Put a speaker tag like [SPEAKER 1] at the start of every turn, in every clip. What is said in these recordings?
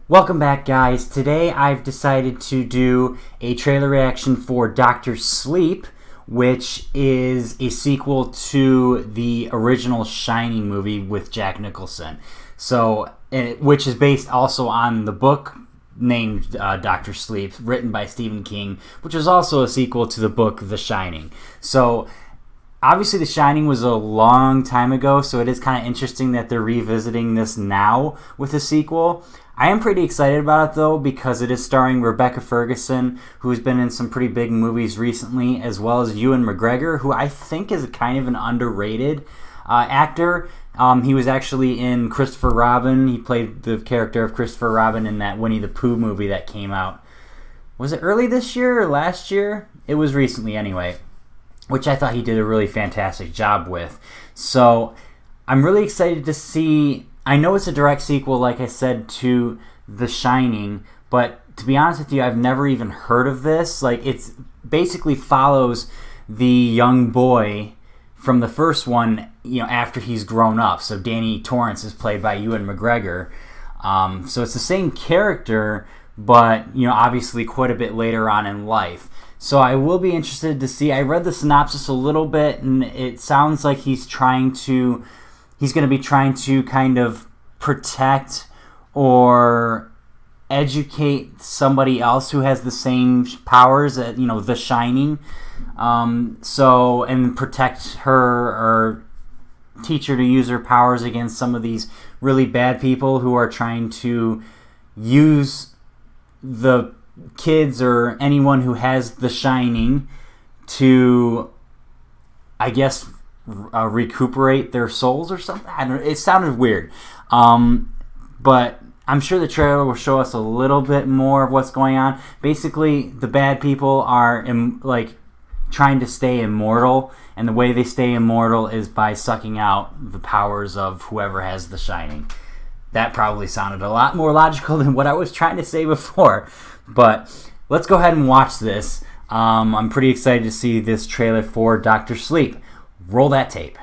[SPEAKER 1] Welcome back, guys. Today I've decided to do a trailer reaction for Doctor Sleep, which is a sequel to the original Shining movie with Jack Nicholson. Which is based also on the book named Doctor Sleep, written by Stephen King, which is also a sequel to the book The Shining. So obviously, The Shining was a long time ago, so it is kind of interesting that they're revisiting this now with a sequel. I am pretty excited about it, though, because it is starring Rebecca Ferguson, who's been in some pretty big movies recently, as well as Ewan McGregor, who I think is kind of an underrated actor. He was actually in Christopher Robin. He played the character of Christopher Robin in that Winnie the Pooh movie that came out. Was it early this year or last year? It was recently, anyway, which I thought he did a really fantastic job with. So I'm really excited to see. I know it's a direct sequel, like I said, to The Shining, but to be honest with you, I've never even heard of this. Like, it's basically follows the young boy from the first one, after he's grown up. So Danny Torrance is played by Ewan McGregor. So it's the same character, but obviously quite a bit later on in life. So I will be interested to see. I read the synopsis a little bit, and it sounds like he's going to be trying to kind of protect or educate somebody else who has the same powers as, The Shining. And protect her or teach her to use her powers against some of these really bad people who are trying to use the kids or anyone who has The Shining to, I guess, recuperate their souls or something. I don't know. It sounded weird. But I'm sure the trailer will show us a little bit more of what's going on. Basically, the bad people are trying to stay immortal, and the way they stay immortal is by sucking out the powers of whoever has The Shining. That probably sounded a lot more logical than what I was trying to say before. But let's go ahead and watch this. I'm pretty excited to see this trailer for Doctor Sleep. Roll that tape.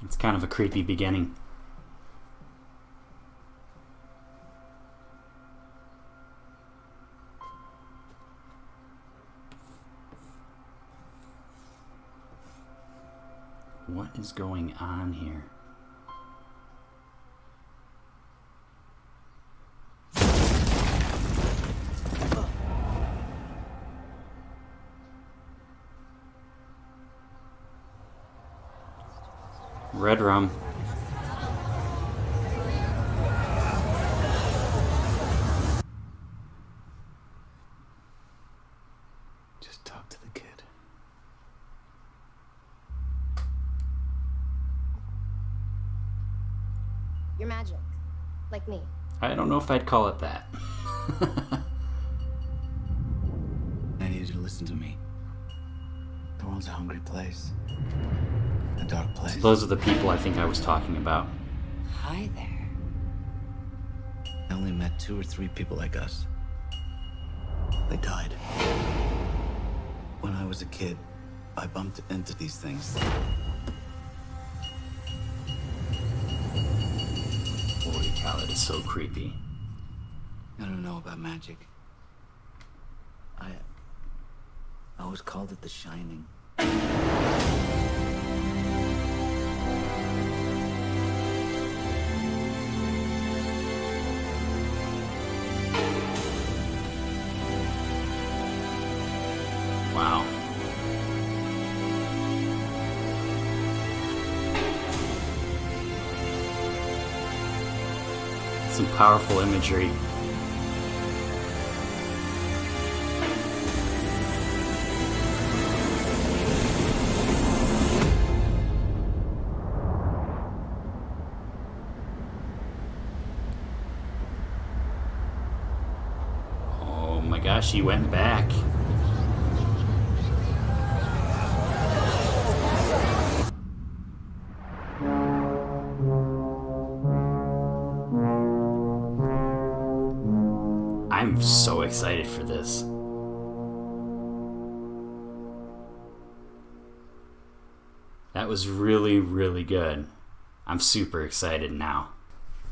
[SPEAKER 1] It's kind of a creepy beginning. What is going on here? Red rum.
[SPEAKER 2] Just talk to the kid.
[SPEAKER 3] You're magic. Like me.
[SPEAKER 1] I don't know if I'd call it that.
[SPEAKER 2] I need you to listen to me. The world's a hungry place. A dark place.
[SPEAKER 1] Those are the people I think I was talking about.
[SPEAKER 3] Hi there.
[SPEAKER 2] I only met 2 or 3 people like us. They died. When I was a kid, I bumped into these things.
[SPEAKER 1] Holy cow, that is so creepy.
[SPEAKER 2] I don't know about magic. I always called it The Shining.
[SPEAKER 1] Wow. Some powerful imagery. Oh my gosh, he went back. I'm so excited for this. That was really, really good. I'm super excited now.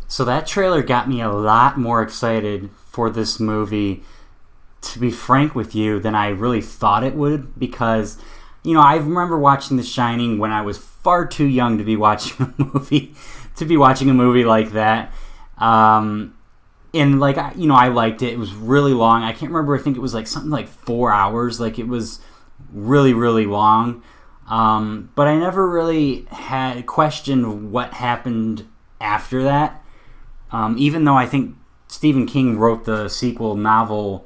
[SPEAKER 1] So that trailer got me a lot more excited for this movie, to be frank with you, than I really thought it would, because, you know, I remember watching The Shining when I was far too young to be watching a movie like that. And like, you know, I liked it. It was really long. I can't remember. I think it was like something like 4 hours. Like, it was really, really long. But I never really had questioned what happened after that. Even though I think Stephen King wrote the sequel novel,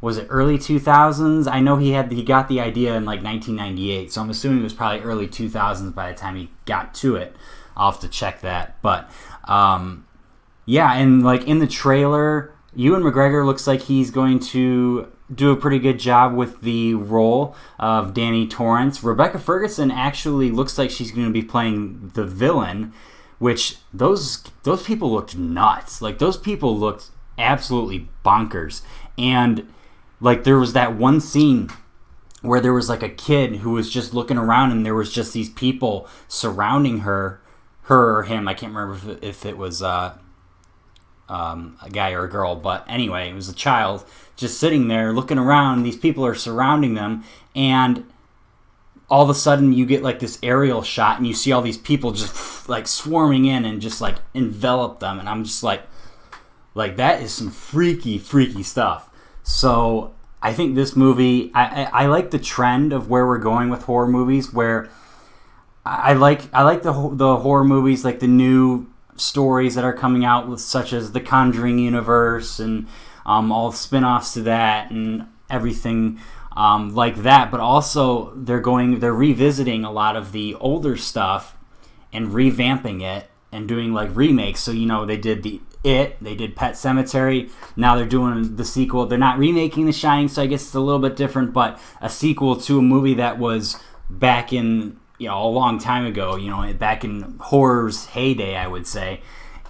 [SPEAKER 1] was it early 2000s? I know he got the idea in like 1998, so I'm assuming it was probably early 2000s by the time he got to it. I'll have to check that. But yeah, and like in the trailer, Ewan McGregor looks like he's going to do a pretty good job with the role of Danny Torrance. Rebecca Ferguson actually looks like she's going to be playing the villain, which those people looked nuts. Like, those people looked absolutely bonkers. And like, there was that one scene where there was like a kid who was just looking around, and there was just these people surrounding her or him. I can't remember if it was a guy or a girl, but anyway, it was a child just sitting there looking around. These people are surrounding them, and all of a sudden you get like this aerial shot, and you see all these people just like swarming in and just like envelop them, and I'm just like that is some freaky stuff. So I think this movie, I like the trend of where we're going with horror movies, where I like the horror movies, like the new stories that are coming out, with such as the Conjuring universe and all spin-offs to that and everything like that. But also they're revisiting a lot of the older stuff and revamping it and doing like remakes. So, you know, they did they did Pet Sematary. Now they're doing the sequel. They're not remaking The Shining, so I guess it's a little bit different, but a sequel to a movie that was back in, you know, a long time ago, you know, back in horror's heyday, I would say.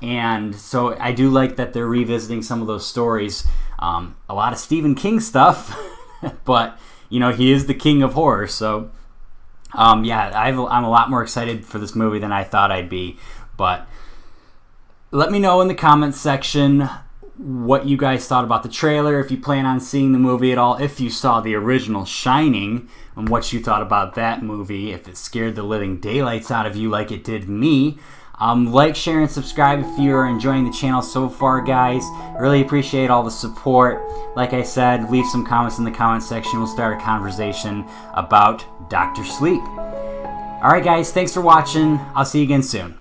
[SPEAKER 1] And so I do like that they're revisiting some of those stories. A lot of Stephen King stuff, but, you know, he is the king of horror. So, yeah, I'm a lot more excited for this movie than I thought I'd be. But let me know in the comments section what you guys thought about the trailer, if you plan on seeing the movie at all, if you saw the original Shining, and what you thought about that movie, if it scared the living daylights out of you like it did me. Like, share, and subscribe if you're enjoying the channel so far, guys. Really appreciate all the support. Like I said, leave some comments in the comment section. We'll start a conversation about Dr. Sleep. Alright, guys, thanks for watching. I'll see you again soon.